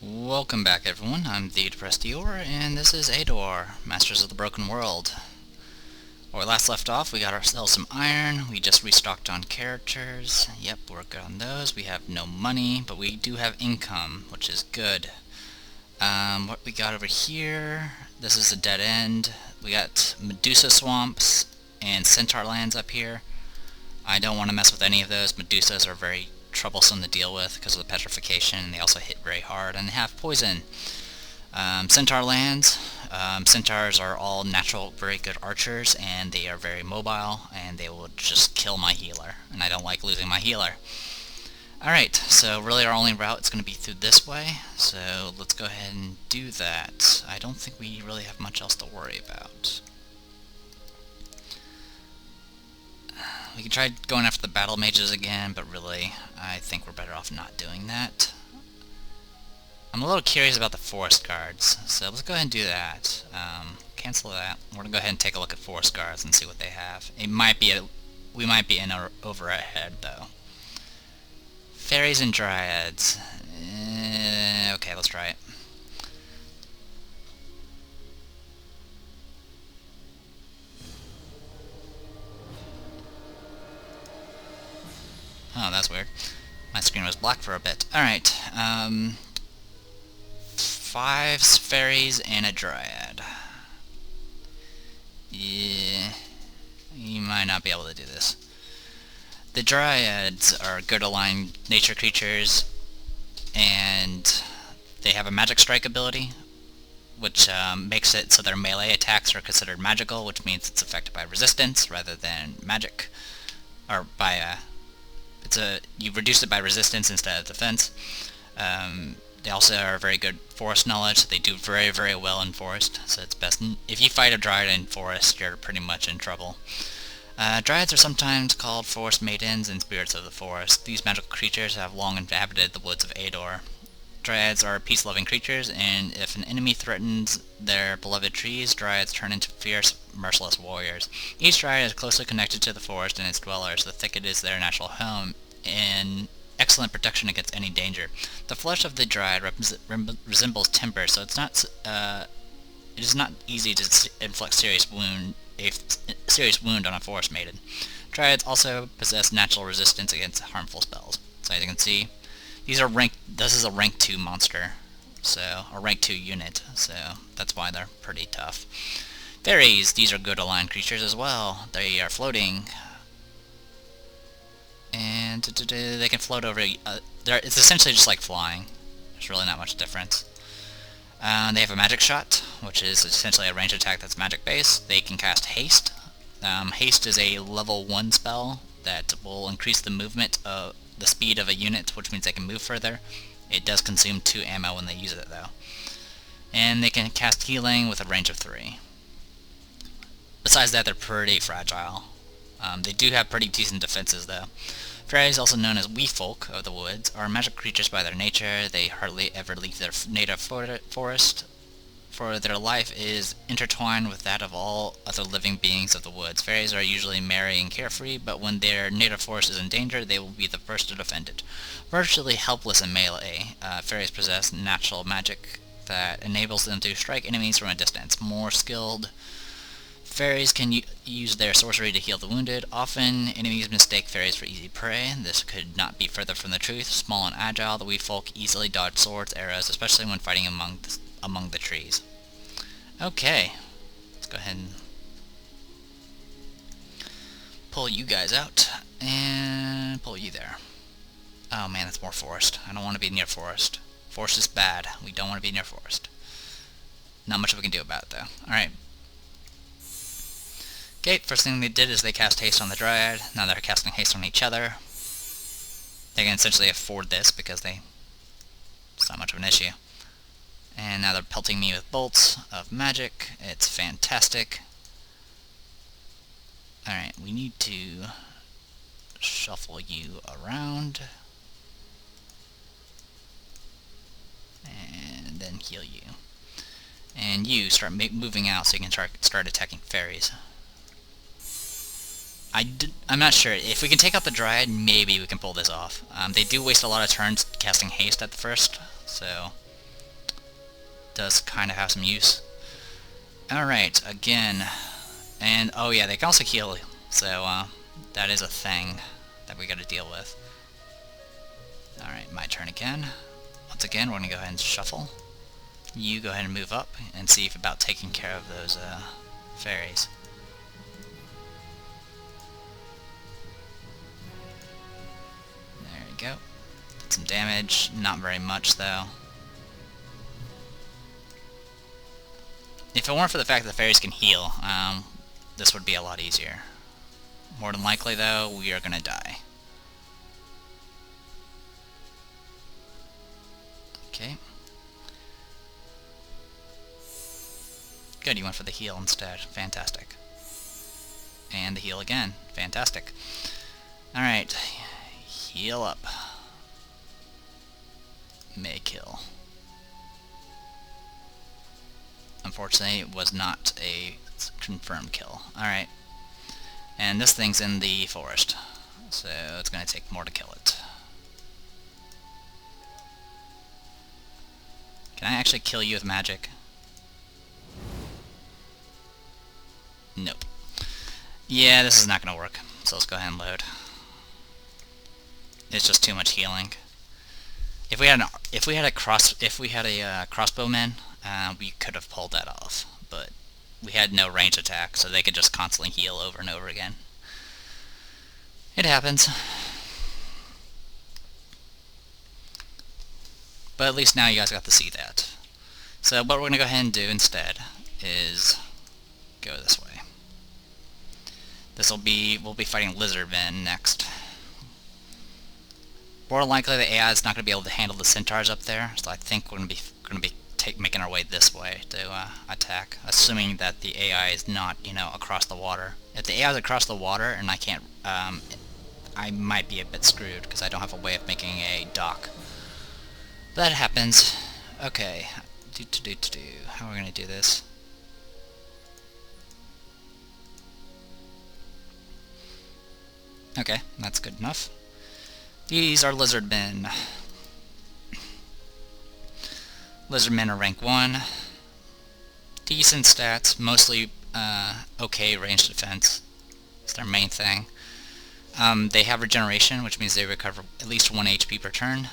Welcome back, everyone. I'm the depressed Eador, and this is Eador, Masters of the Broken World. Where we last left off, we got ourselves some iron. We just restocked on characters. Yep, we're good on those. We have no money, but we do have income, which is good. What we got over here, this is a dead end. We got Medusa swamps and Centaur lands up here. I don't want to mess with any of those. Medusas are very troublesome to deal with because of the petrification, and they also hit very hard and have poison. Centaur lands. Centaurs are all natural, very good archers, and they are very mobile, and they will just kill my healer, and I don't like losing my healer. Alright, so really our only route is going to be through this way, so let's go ahead and do that. I don't think we really have much else to worry about. We can try going after the battle mages again, but really, I think we're better off not doing that. I'm a little curious about the forest guards, so let's go ahead and do that. Cancel that. We're gonna go ahead and take a look at forest guards and see what they have. We might be in over our head though. Fairies and dryads. Okay, let's try it. Oh, that's weird. My screen was black for a bit. Alright, 5 fairies and a dryad. Yeah, you might not be able to do this. The dryads are good aligned nature creatures, and they have a magic strike ability, which makes it so their melee attacks are considered magical, which means it's affected by resistance rather than magic, or by you reduce it by resistance instead of defense. They also are very good forest knowledge, so they do very, very well in forest. So it's best if you fight a dryad in forest, you're pretty much in trouble. Dryads are sometimes called forest maidens and spirits of the forest. These magical creatures have long inhabited the woods of Eador. Dryads are peace-loving creatures, and if an enemy threatens their beloved trees, dryads turn into fierce, merciless warriors. Each dryad is closely connected to the forest and its dwellers. The thicket is their natural home, and excellent protection against any danger. The flesh of the dryad resembles timber, so it is not easy to inflict a serious wound on a forest maiden. Dryads also possess natural resistance against harmful spells. So as you can see, this is a rank 2 monster, so a rank 2 unit, so that's why they're pretty tough. Fairies, these are good aligned creatures as well. They are floating, and they can float over. It's essentially just like flying. There's really not much difference. They have a magic shot, which is essentially a ranged attack that's magic based. They can cast haste. Haste is a level 1 spell that will increase the movement of the speed of a unit, which means they can move further. It does consume 2 ammo when they use it though. And they can cast healing with a range of 3. Besides that, they're pretty fragile. They do have pretty decent defenses though. Fairies, also known as wee folk of the woods, are magic creatures by their nature. They hardly ever leave their native forest, for their life is intertwined with that of all other living beings of the woods. Fairies are usually merry and carefree, but when their native forest is in danger, they will be the first to defend it. Virtually helpless in melee, fairies possess natural magic that enables them to strike enemies from a distance. More skilled fairies can use their sorcery to heal the wounded. Often, enemies mistake fairies for easy prey. This could not be further from the truth. Small and agile, the wee folk easily dodge swords, arrows, especially when fighting among the trees. Okay, let's go ahead and pull you guys out, and pull you there. Oh man, that's more forest. I don't want to be near forest. Forest is bad. We don't want to be near forest. Not much we can do about it though. Alright. Okay, first thing they did is they cast haste on the dryad. Now they're casting haste on each other. They can essentially afford this because it's not much of an issue. And now they're pelting me with bolts of magic. It's fantastic. Alright, we need to shuffle you around. And then heal you. And you start moving out so you can start attacking fairies. I'm not sure. If we can take out the Dryad, maybe we can pull this off. They do waste a lot of turns casting haste at the first, so does kind of have some use. Alright, again. And, oh yeah, they can also heal, so that is a thing that we gotta deal with. Alright, my turn again. Once again, we're gonna go ahead and shuffle. You go ahead and move up and see if about taking care of those fairies. There you go. Did some damage, not very much though. If it weren't for the fact that the fairies can heal, this would be a lot easier. More than likely though, we are gonna die. Okay. Good, you went for the heal instead. Fantastic. And the heal again. Fantastic. Alright. Heal up. May kill. Unfortunately, it was not a confirmed kill. Alright. And this thing's in the forest, so it's going to take more to kill it. Can I actually kill you with magic? Nope. Yeah, this is not going to work, so let's go ahead and load. It's just too much healing. If we had a crossbowman, we could have pulled that off, but we had no range attack, so they could just constantly heal over and over again. It happens. But at least now you guys got to see that. So what we're going to go ahead and do instead is go this way. We'll be fighting Lizardmen next. More likely the AI is not going to be able to handle the Centaurs up there, so I think we're going to be making our way this way to attack, assuming that the AI is not, across the water. If the AI is across the water and I can't, I might be a bit screwed because I don't have a way of making a dock. But that happens. Okay, how are we going to do this? Okay, that's good enough. These are Lizardmen. Lizardmen are rank 1. Decent stats, mostly okay ranged defense. It's their main thing. They have regeneration, which means they recover at least 1 HP per turn.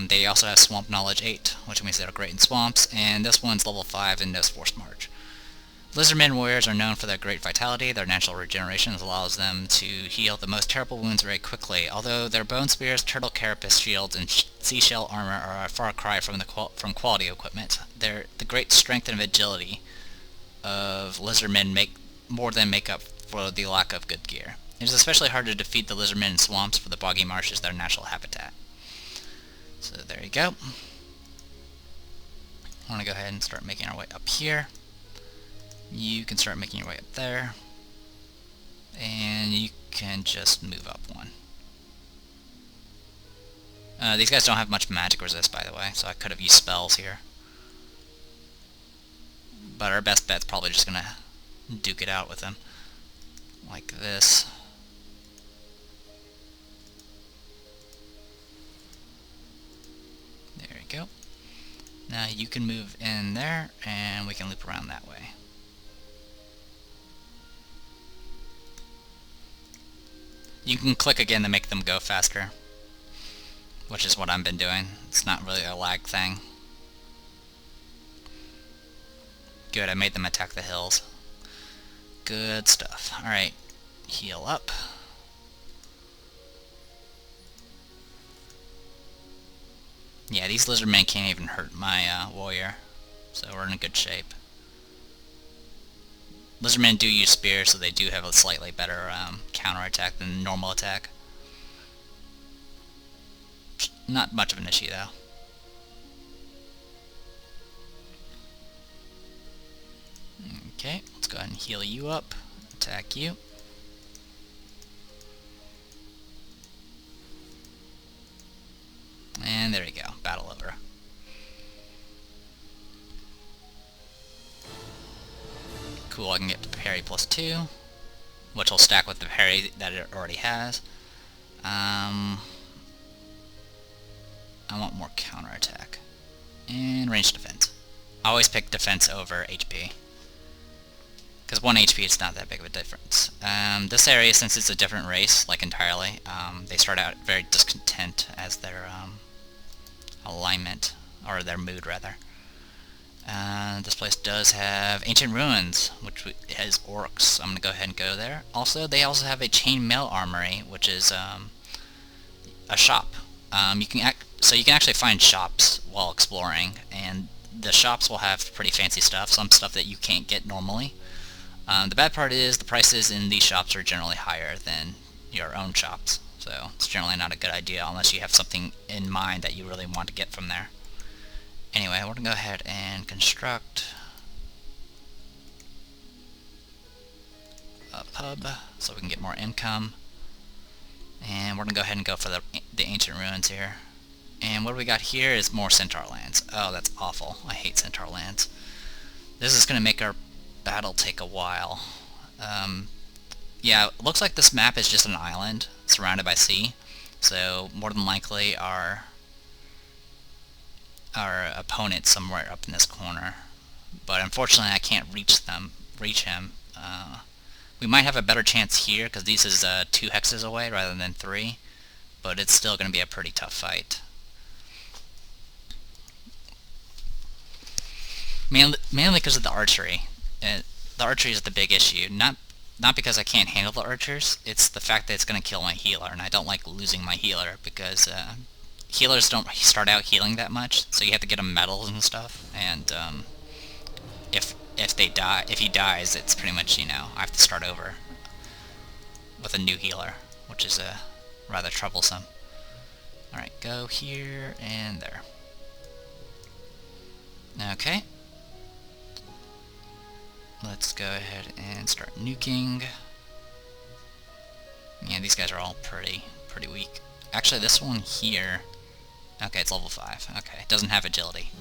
They also have Swamp Knowledge 8, which means they're great in swamps, and this one's level 5 and knows Force March. Lizardmen warriors are known for their great vitality. Their natural regeneration allows them to heal the most terrible wounds very quickly, although their bone spears, turtle carapace shields, and seashell armor are a far cry from quality equipment. The great strength and agility of Lizardmen more than make up for the lack of good gear. It is especially hard to defeat the Lizardmen in swamps, for the boggy marsh is their natural habitat. So there you go. I want to go ahead and start making our way up here. You can start making your way up there, and you can just move up one. These guys don't have much magic resist, by the way, so I could have used spells here. But our best bet's probably just gonna duke it out with them. Like this. There you go. Now you can move in there, and we can loop around that way. You can click again to make them go faster, which is what I've been doing. It's not really a lag thing. Good, I made them attack the hills. Good stuff. Alright, heal up. Yeah, these Lizardmen can't even hurt my warrior, so we're in good shape. Lizardmen do use spears, so they do have a slightly better counterattack than normal attack. Not much of an issue, though. Okay, let's go ahead and heal you up. Attack you. And there you go. Battle over. Cool, I can get parry +2, which will stack with the parry that it already has. I want more counterattack. And range defense. I always pick defense over HP. Because 1 HP is not that big of a difference. This area, since it's a different race, like entirely, they start out very discontent as their alignment, or their mood rather. This place does have ancient ruins, which has orcs, so I'm going to go ahead and go there. Also, they also have a chainmail armory, which is a shop. So you can actually find shops while exploring, and the shops will have pretty fancy stuff, some stuff that you can't get normally. The bad part is the prices in these shops are generally higher than your own shops, so it's generally not a good idea unless you have something in mind that you really want to get from there. Anyway, we're going to go ahead and construct a pub so we can get more income. And we're going to go ahead and go for the ancient ruins here. And what we got here is more Centaur lands. Oh, that's awful. I hate Centaur lands. This is going to make our battle take a while. Yeah, it looks like this map is just an island surrounded by sea. So more than likely our opponent somewhere up in this corner. But unfortunately I can't reach him. We might have a better chance here because this is 2 hexes away rather than 3. But it's still going to be a pretty tough fight. Mainly because of the archery. The archery is the big issue. Not because I can't handle the archers, it's the fact that it's going to kill my healer, and I don't like losing my healer because healers don't start out healing that much, so you have to get them medals and stuff, and if he dies, it's pretty much, you know, I have to start over with a new healer, which is rather troublesome. Alright, go here and there. Okay. Let's go ahead and start nuking. Yeah, these guys are all pretty weak. Actually, this one here... Okay, it's level 5. Okay, it doesn't have agility.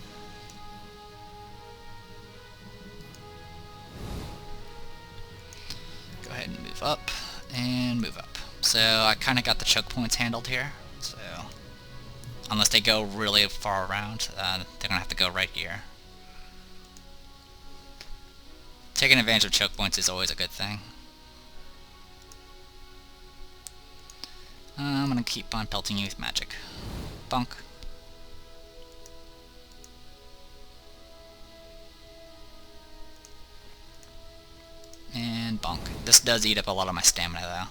Go ahead and move up, and move up. So, I kind of got the choke points handled here. So, unless they go really far around, they're going to have to go right here. Taking advantage of choke points is always a good thing. I'm going to keep on pelting you with magic. Bunk. And bonk. This does eat up a lot of my stamina though.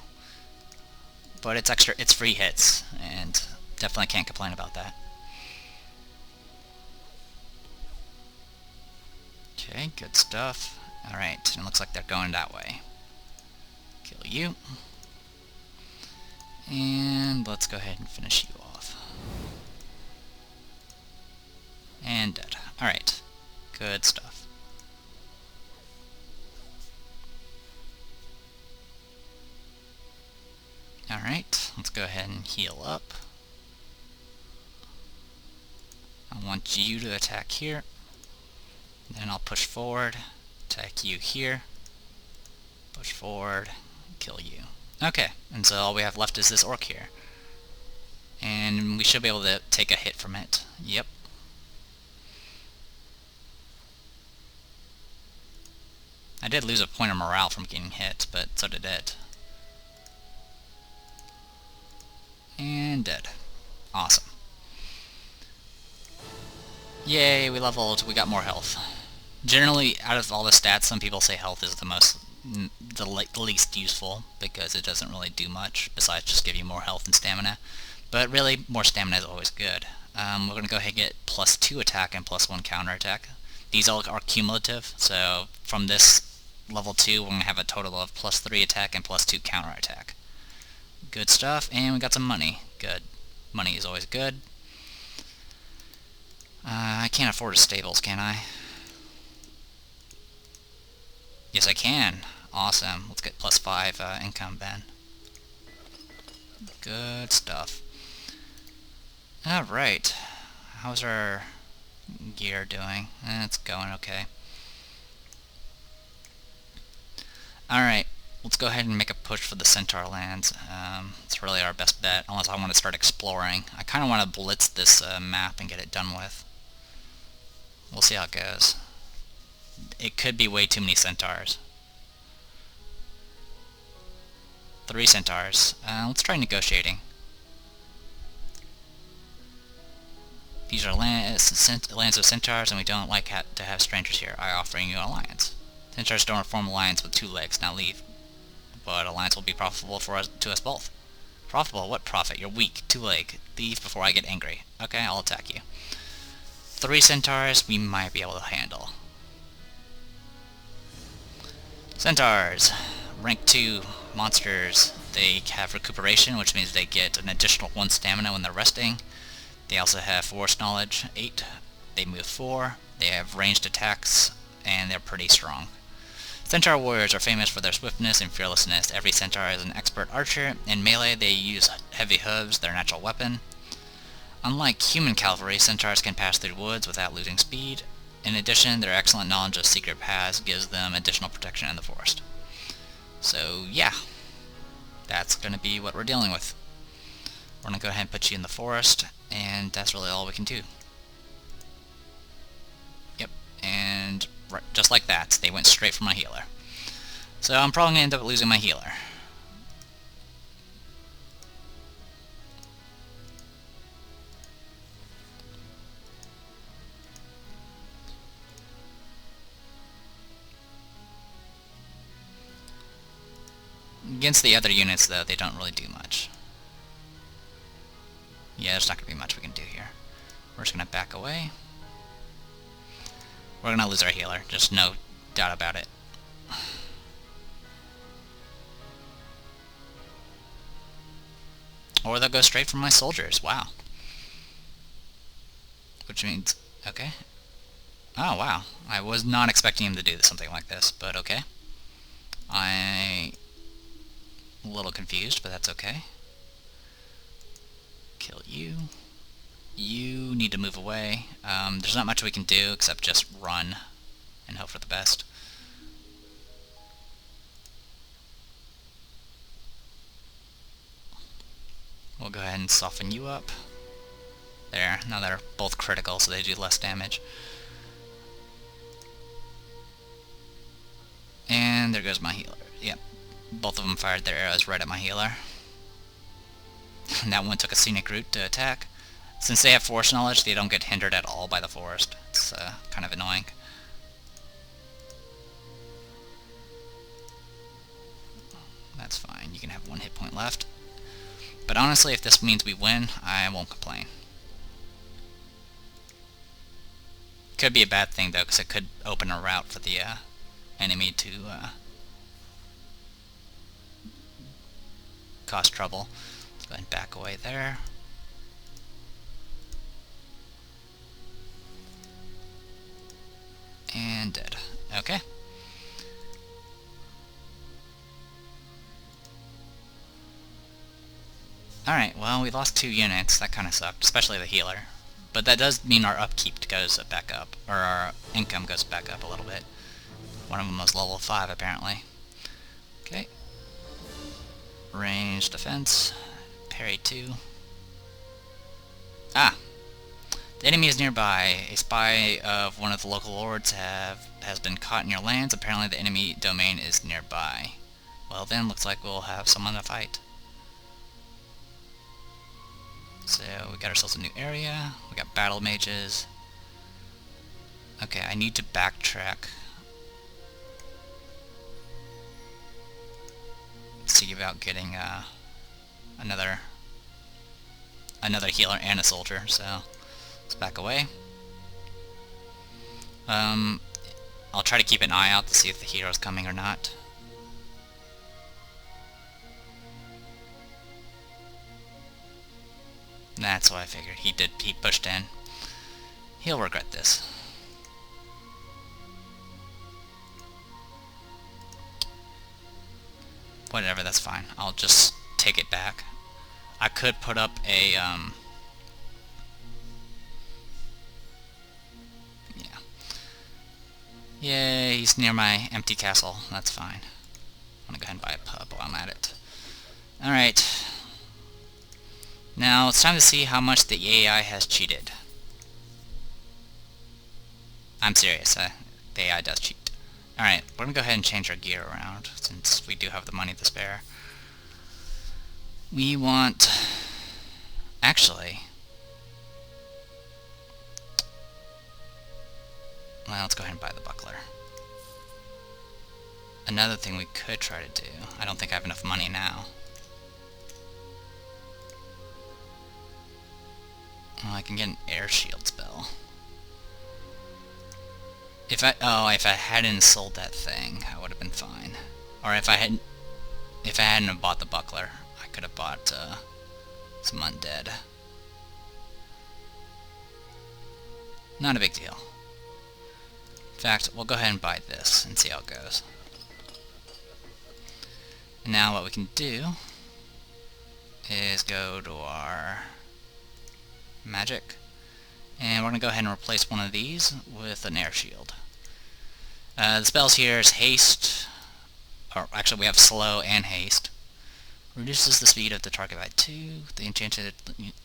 But it's free hits, and definitely can't complain about that. Okay, good stuff. Alright, and it looks like they're going that way. Kill you. And let's go ahead and finish you off. And dead. Alright, good stuff. Alright, let's go ahead and heal up. I want you to attack here. Then I'll push forward. Attack you here, push forward, kill you. Okay, and so all we have left is this orc here. And we should be able to take a hit from it. Yep. I did lose a point of morale from getting hit, but so did it. And dead. Awesome. Yay, we leveled, we got more health. Generally, out of all the stats, some people say health is the least useful, because it doesn't really do much, besides just give you more health and stamina. But really, more stamina is always good. We're going to go ahead and get +2 attack and +1 counter attack. These all are cumulative, so from this level 2, we're going to have a total of +3 attack and +2 counter attack. Good stuff, and we got some money. Good. Money is always good. I can't afford a stables, can I? Yes, I can. Awesome. Let's get +5 income then. Good stuff. Alright. How's our gear doing? It's going okay. Alright. Let's go ahead and make a push for the Centaur lands. It's really our best bet, unless I want to start exploring. I kind of want to blitz this map and get it done with. We'll see how it goes. It could be way too many Centaurs. 3 Centaurs. Let's try negotiating. These are lands of Centaurs, and we don't like to have strangers here. I offering you an alliance. Centaurs don't form alliance with 2 legs. Now leave. But alliance will be profitable to us both. Profitable? What profit? You're weak. 2 leg. Leave before I get angry. Okay, I'll attack you. 3 Centaurs we might be able to handle. Centaurs. Rank 2 monsters. They have recuperation, which means they get an additional 1 stamina when they're resting. They also have force knowledge, 8. They move 4. They have ranged attacks, and they're pretty strong. Centaur warriors are famous for their swiftness and fearlessness. Every Centaur is an expert archer. In melee, they use heavy hooves, their natural weapon. Unlike human cavalry, Centaurs can pass through woods without losing speed. In addition, their excellent knowledge of secret paths gives them additional protection in the forest. So, yeah. That's going to be what we're dealing with. We're going to go ahead and put you in the forest, and that's really all we can do. Yep, and just like that, they went straight for my healer. So I'm probably going to end up losing my healer. Against the other units, though, they don't really do much. Yeah, there's not going to be much we can do here. We're just going to back away. We're going to lose our healer, just no doubt about it. Or they'll go straight for my soldiers, wow. Which means, okay. Oh, wow. I was not expecting him to do something like this, but okay. I'm a little confused, but that's okay. Kill you. You need to move away. There's not much we can do except just run and hope for the best. We'll go ahead and soften you up. There. Now they're both critical, so they do less damage. And there goes my healer. Yep. Both of them fired their arrows right at my healer. And that one took a scenic route to attack. Since they have force knowledge, they don't get hindered at all by the forest. It's kind of annoying. That's fine. You can have 1 hit point left. But honestly, if this means we win, I won't complain. Could be a bad thing, though, because it could open a route for the enemy to cause trouble. Let's go ahead and back away there. And dead. Okay. Alright, well, we lost 2 units. That kind of sucked, especially the healer. But that does mean our upkeep goes back up, or our income goes back up a little bit. One of them was level 5, apparently. Okay. Range defense. Parry 2. Ah! The enemy is nearby. A spy of one of the local lords has been caught in your lands. Apparently the enemy domain is nearby. Well then, looks like we'll have someone to fight. So, we got ourselves a new area. We got battle mages. Okay, I need to backtrack. See about getting another healer and a soldier, so let's back away. I'll try to keep an eye out to see if the hero's coming or not. That's what I figured. He pushed in. He'll regret this. Whatever, that's fine. I'll just take it back. I could put up a, yeah. Yeah, he's near my empty castle. That's fine. I'm gonna go ahead and buy a pub while I'm at it. Alright. Now, it's time to see how much the AI has cheated. I'm serious. The AI does cheat. Alright, we're gonna go ahead and change our gear around, since we do have the money to spare. We want... Actually... Well, let's go ahead and buy the buckler. Another thing we could try to do... I don't think I have enough money now. Well, I can get an air shield spell. If I hadn't sold that thing, I would have been fine. Or if I hadn't have bought the buckler, I could have bought some undead. Not a big deal. In fact, we'll go ahead and buy this and see how it goes. And now what we can do is go to our magic, and we're going to go ahead and replace one of these with an air shield. The spells here is haste, or actually we have slow and haste. Reduces the speed of the target by 2. The enchanted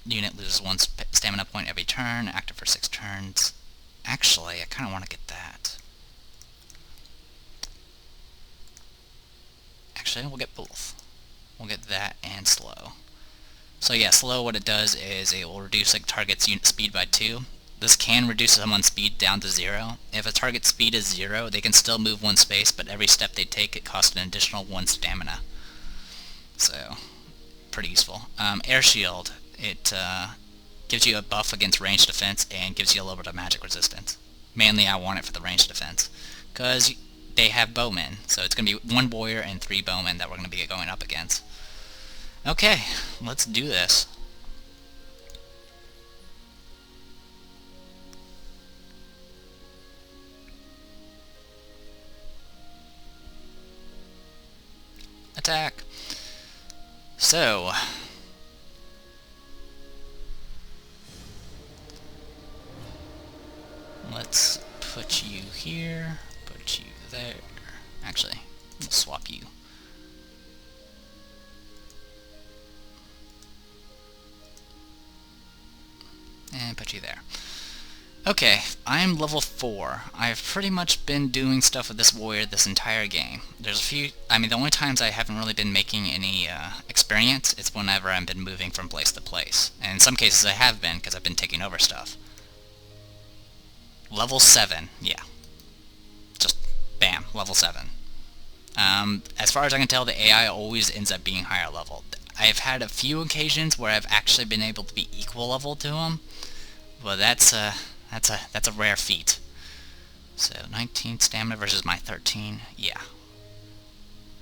unit loses 1 stamina point every turn, active for 6 turns. Actually, I kind of want to get that. Actually, we'll get both. We'll get that and slow. So yeah, slow, what it does is it will reduce a target's unit speed by 2. This can reduce someone's speed down to 0. If a target's speed is 0, they can still move 1 space, but every step they take, it costs an additional 1 stamina. So, pretty useful. Air Shield, it gives you a buff against ranged defense and gives you a little bit of magic resistance. Mainly I want it for the ranged defense, because they have bowmen, so it's going to be 1 warrior and 3 bowmen that we're going to be going up against. Okay, let's do this. Attack. So, let's put you here, put you there. Actually, we'll swap you. And put you there. Okay, I'm level 4. I've pretty much been doing stuff with this warrior this entire game. There's a few, the only times I haven't really been making any experience is whenever I've been moving from place to place. And in some cases I have been, because I've been taking over stuff. Level 7, yeah. Just, bam, level 7. As far as I can tell, the AI always ends up being higher level. I've had a few occasions where I've actually been able to be equal level to him, but that's a rare feat. So 19 stamina versus my 13, yeah.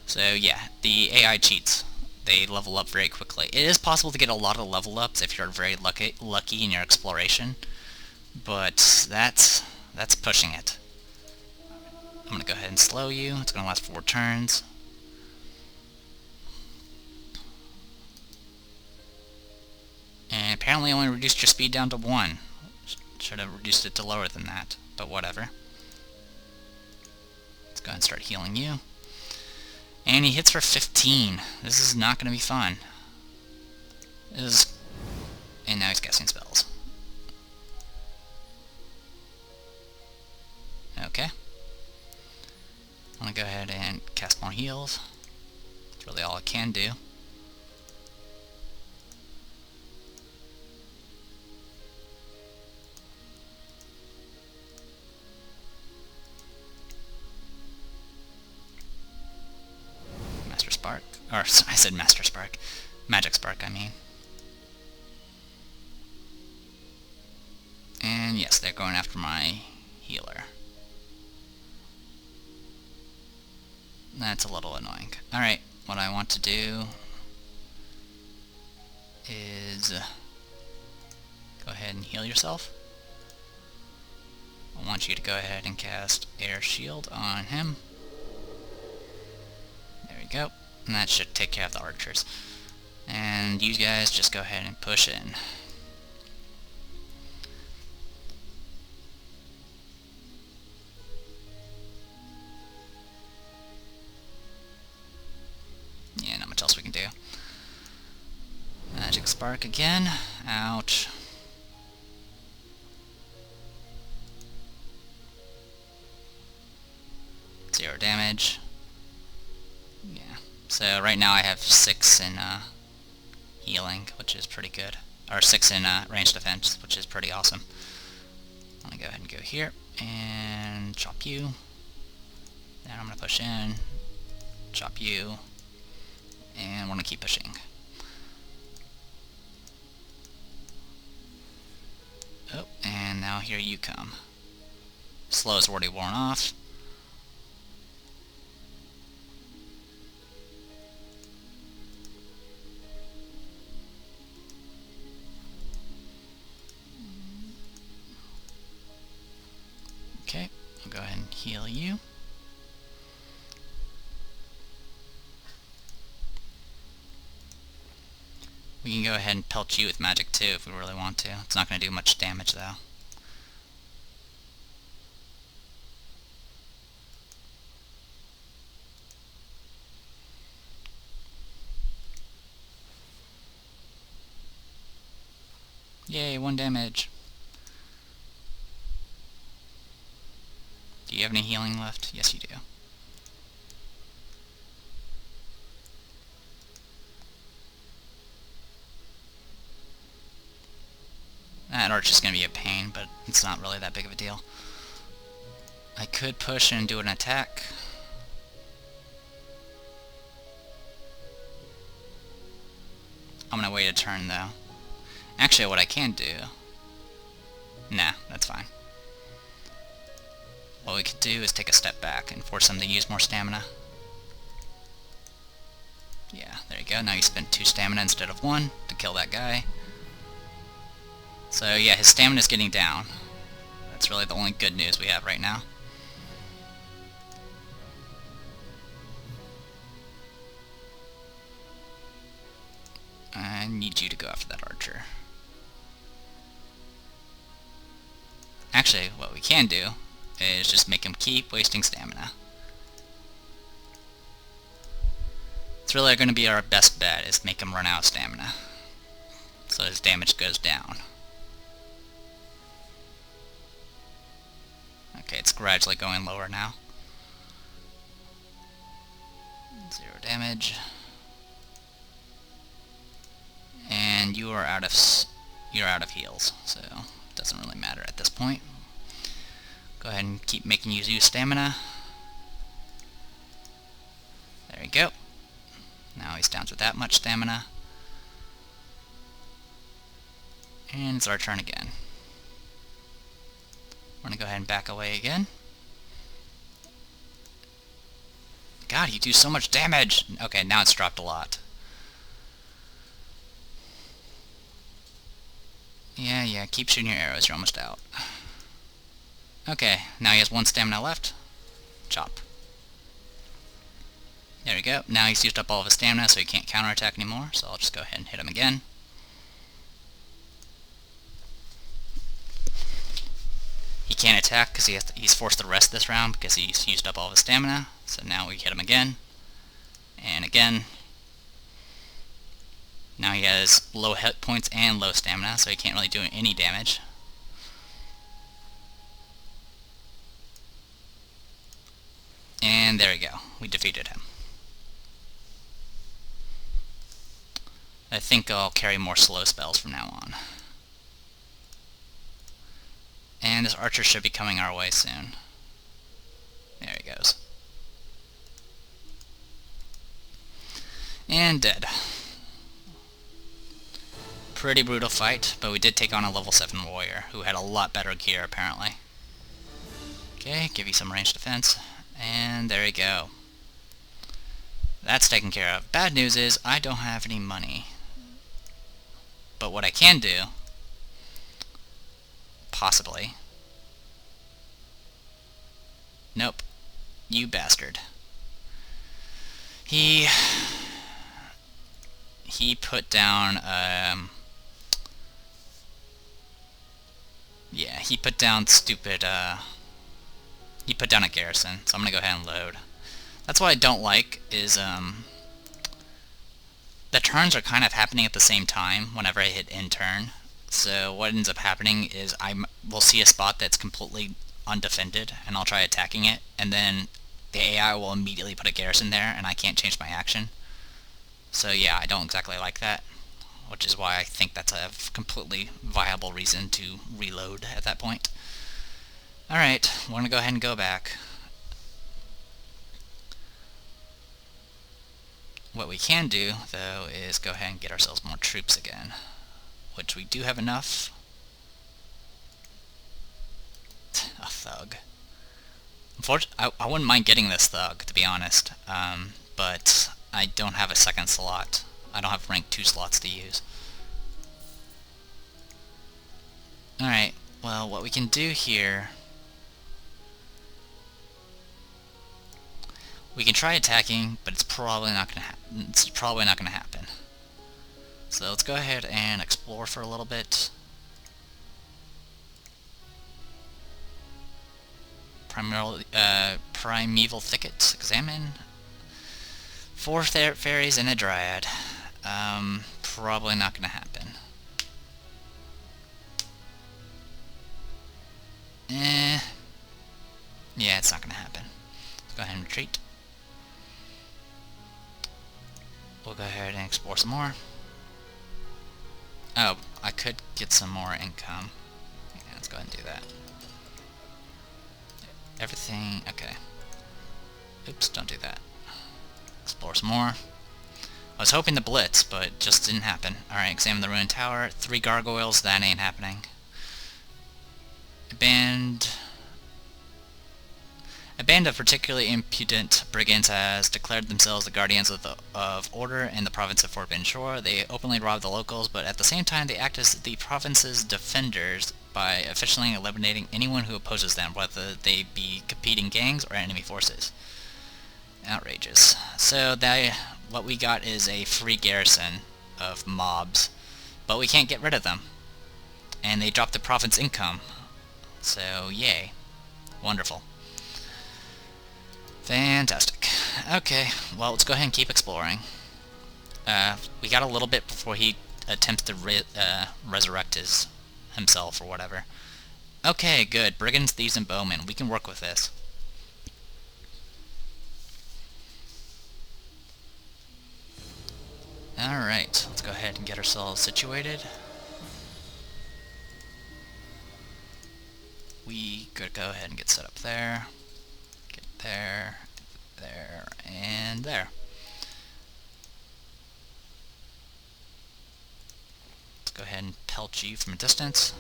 So yeah, the AI cheats. They level up very quickly. It is possible to get a lot of level ups if you're very lucky in your exploration, but that's pushing it. I'm gonna go ahead and slow you. It's gonna last 4 turns. And apparently only reduced your speed down to 1. Should have reduced it to lower than that, but whatever. Let's go ahead and start healing you. And he hits for 15. This is not going to be fun. And now he's casting spells. Okay. I'm going to go ahead and cast more heals. That's really all I can do. Spark. Or, I said Master Spark. Magic Spark, I mean. And yes, they're going after my healer. That's a little annoying. Alright, what I want to do is go ahead and heal yourself. I want you to go ahead and cast Air Shield on him. There we go. And that should take care of the archers. And you guys just go ahead and push in. Yeah, not much else we can do. Magic Spark again. Ouch. 0 damage. Yeah. So right now I have 6 in healing, which is pretty good. Or 6 in range defense, which is pretty awesome. I'm gonna go ahead and go here and chop you. Then I'm gonna push in, chop you, and want to keep pushing. Oh, and now here you come. Slow's already worn off. Okay, I'll go ahead and heal you. We can go ahead and pelt you with magic too if we really want to. It's not going to do much damage though. Yay, 1 damage. Do you have any healing left? Yes, you do. That arch is going to be a pain, but it's not really that big of a deal. I could push and do an attack. I'm going to wait a turn, though. Actually, what I can do... Nah, that's fine. What we could do is take a step back and force him to use more stamina. Yeah, there you go. Now you spent 2 stamina instead of 1 to kill that guy. So yeah, his stamina is getting down. That's really the only good news we have right now. I need you to go after that archer. Actually, what we can do is just make him keep wasting stamina. It's really going to be our best bet, is make him run out of stamina, so his damage goes down. Okay, it's gradually going lower now. 0 damage. And you are out of heals, so it doesn't really matter at this point. Go ahead and keep making you use stamina. There you go. Now he's down to that much stamina. And it's our turn again. We're going to go ahead and back away again. God, you do so much damage! Okay, now it's dropped a lot. Yeah, keep shooting your arrows, you're almost out. Okay, now he has 1 stamina left. Chop. There we go. Now he's used up all of his stamina, so he can't counterattack anymore, so I'll just go ahead and hit him again. He can't attack because he's forced to rest this round because he's used up all of his stamina, so now we hit him again. And again. Now he has low hit points and low stamina, so he can't really do any damage. And there we go. We defeated him. I think I'll carry more slow spells from now on. And this archer should be coming our way soon. There he goes. And dead. Pretty brutal fight, but we did take on a level 7 warrior, who had a lot better gear, apparently. Okay, give you some range defense, and there you go. That's taken care of. Bad news is, I don't have any money. But what I can do, possibly... Nope. You bastard. He put down, yeah, he put down stupid, he put down a garrison, so I'm gonna go ahead and load. That's what I don't like, is, the turns are kind of happening at the same time whenever I hit end turn. So what ends up happening is we'll see a spot that's completely undefended, and I'll try attacking it, and then the AI will immediately put a garrison there, and I can't change my action. So yeah, I don't exactly like that, which is why I think that's a completely viable reason to reload at that point. Alright, we're going to go ahead and go back. What we can do, though, is go ahead and get ourselves more troops again, which we do have enough. A thug. Unfortunately, I wouldn't mind getting this thug, to be honest, but I don't have a second slot. I don't have rank 2 slots to use. Alright, well, what we can do here... we can try attacking, but it's probably not gonna happen. So let's go ahead and explore for a little bit. Primeval thickets. Examine. 4 fairies and a dryad. Probably not gonna happen. Yeah, it's not gonna happen. Let's go ahead and retreat. We'll go ahead and explore some more. Oh, I could get some more income. Yeah, let's go ahead and do that. Everything, okay. Oops, don't do that. Explore some more. I was hoping to blitz, but it just didn't happen. Alright, examine the ruined tower. 3 gargoyles, that ain't happening. A band of particularly impudent brigands has declared themselves the guardians of order in the province of Forbidden Shore. They openly rob the locals, but at the same time they act as the province's defenders by officially eliminating anyone who opposes them, whether they be competing gangs or enemy forces. Outrageous. So what we got is a free garrison of mobs, but we can't get rid of them. And they dropped the province income. So, yay. Wonderful. Fantastic. Okay, well, let's go ahead and keep exploring. We got a little bit before he attempts to resurrect himself or whatever. Okay, good. Brigands, thieves, and bowmen. We can work with this. Alright, let's go ahead and get ourselves situated. We could go ahead and get set up there. Get there, there, and there. Let's go ahead and pelt you from a distance.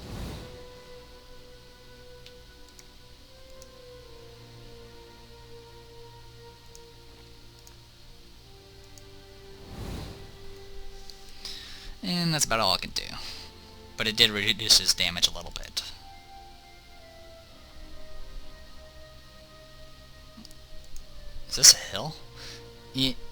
And that's about all I can do. But it did reduce his damage a little bit. Is this a hill?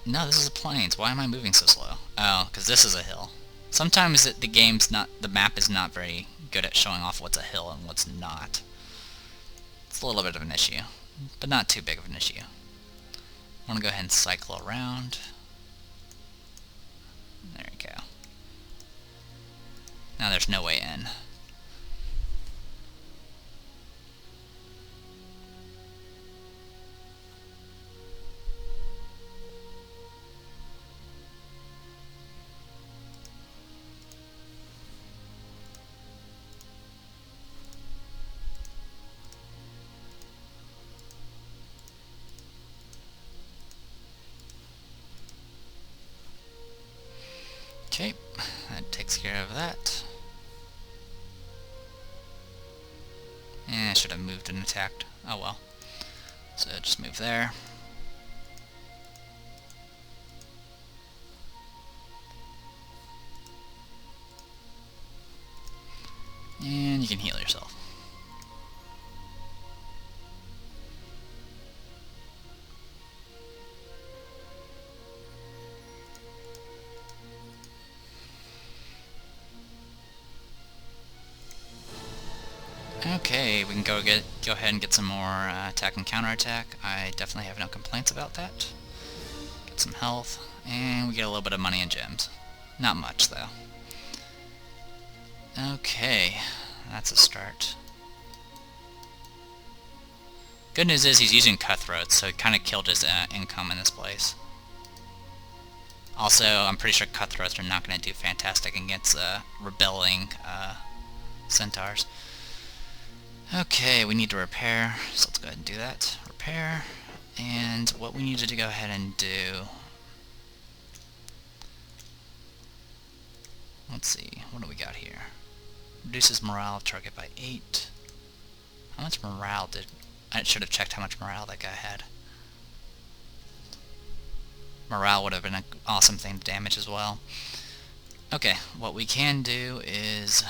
No, this is a plains. Why am I moving so slow? Oh, because this is a hill. Sometimes the map is not very good at showing off what's a hill and what's not. It's a little bit of an issue, but not too big of an issue. I want to go ahead and cycle around. There we go. Now there's no way in. Okay, that takes care of that. I should have moved and attacked. Oh well. So just move there. And you can heal yourself. Okay, we can go ahead and get some more attack and counterattack. I definitely have no complaints about that. Get some health, and we get a little bit of money and gems. Not much, though. Okay, that's a start. Good news is he's using cutthroats, so he kind of killed his income in this place. Also, I'm pretty sure cutthroats are not going to do fantastic against rebelling centaurs. Okay, we need to repair, so let's go ahead and do that. Repair, and what we need to go ahead and do... Let's see, what do we got here? Reduces morale of target by 8. How much morale did... I should have checked how much morale that guy had. Morale would have been an awesome thing to damage as well. Okay, what we can do is...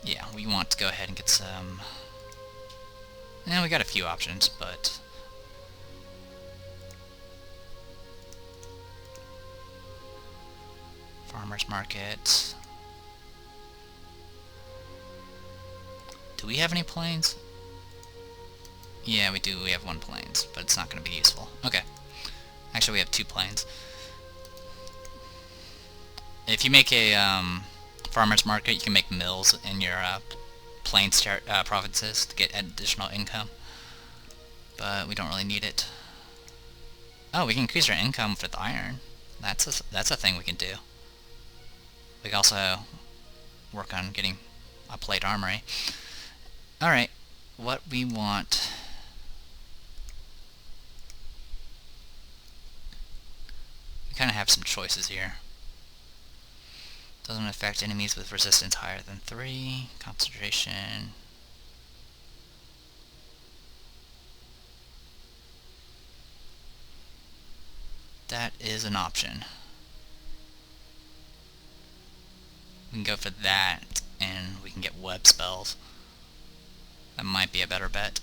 Yeah, we want to go ahead and get some... Yeah, we got a few options, but... Farmer's Market... Do we have any planes? Yeah, we do. We have 1 planes, but it's not going to be useful. Okay. Actually, we have 2 planes. If you make a farmer's market, you can make mills in your plains provinces to get additional income. But we don't really need it. Oh, we can increase our income with iron. That's a thing we can do. We can also work on getting a plate armory. Alright, what we want... We kind of have some choices here. Doesn't affect enemies with resistance higher than 3. Concentration. That is an option. We can go for that, and we can get web spells. That might be a better bet.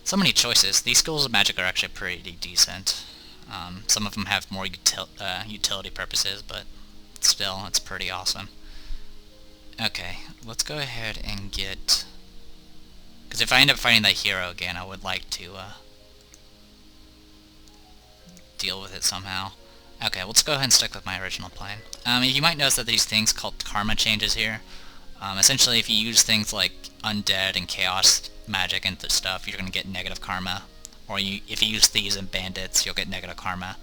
So many choices. These schools of magic are actually pretty decent. Some of them have more utility purposes, but still, it's pretty awesome. Okay, let's go ahead and get... Because if I end up fighting that hero again, I would like to deal with it somehow. Okay, let's go ahead and stick with my original plan. You might notice that these things called karma changes here. Essentially, if you use things like undead and chaos magic and stuff, you're going to get negative karma. Or if you use thieves and bandits, you'll get negative karma.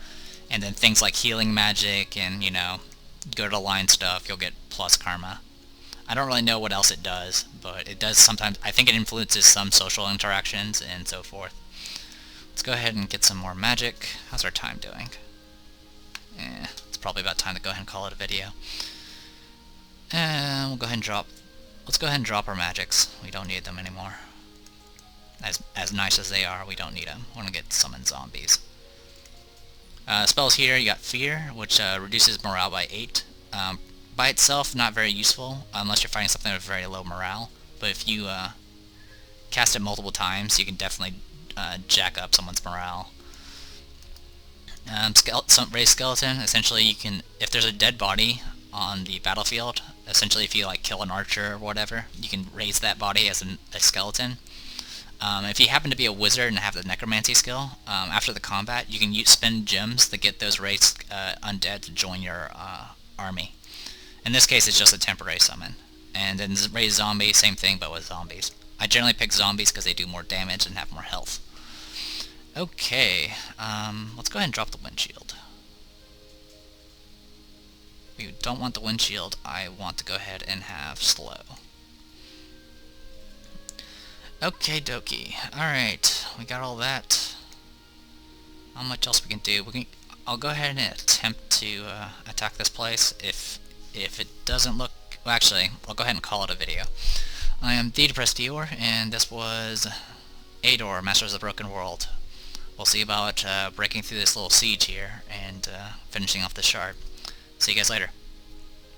And then things like healing magic and, you know, good-aligned stuff, you'll get plus karma. I don't really know what else it does, but it does sometimes... I think it influences some social interactions and so forth. Let's go ahead and get some more magic. How's our time doing? It's probably about time to go ahead and call it a video. And we'll go ahead and drop... Let's go ahead and drop our magics. We don't need them anymore. As nice as they are, we don't need them. We're gonna get summon zombies. Spells here, you got Fear, which reduces morale by 8. By itself, not very useful, unless you're fighting something with very low morale. But if you cast it multiple times, you can definitely jack up someone's morale. Raise Skeleton, essentially you can, if there's a dead body on the battlefield, essentially if you like kill an archer or whatever, you can raise that body as a skeleton. If you happen to be a wizard and have the necromancy skill, after the combat you can spend gems to get those raised undead to join your army. In this case it's just a temporary summon. And then raise zombie, same thing but with zombies. I generally pick zombies because they do more damage and have more health. Okay, let's go ahead and drop the windshield. We don't want the windshield, I want to go ahead and have slow. Okay dokie, alright, we got all that. How much else we can do? I'll go ahead and attempt to attack this place. If it doesn't look... Well, actually, I'll go ahead and call it a video. I am the Depressed Eador, and this was Eador, Masters of the Broken World. We'll see about breaking through this little siege here and finishing off the shard. See you guys later.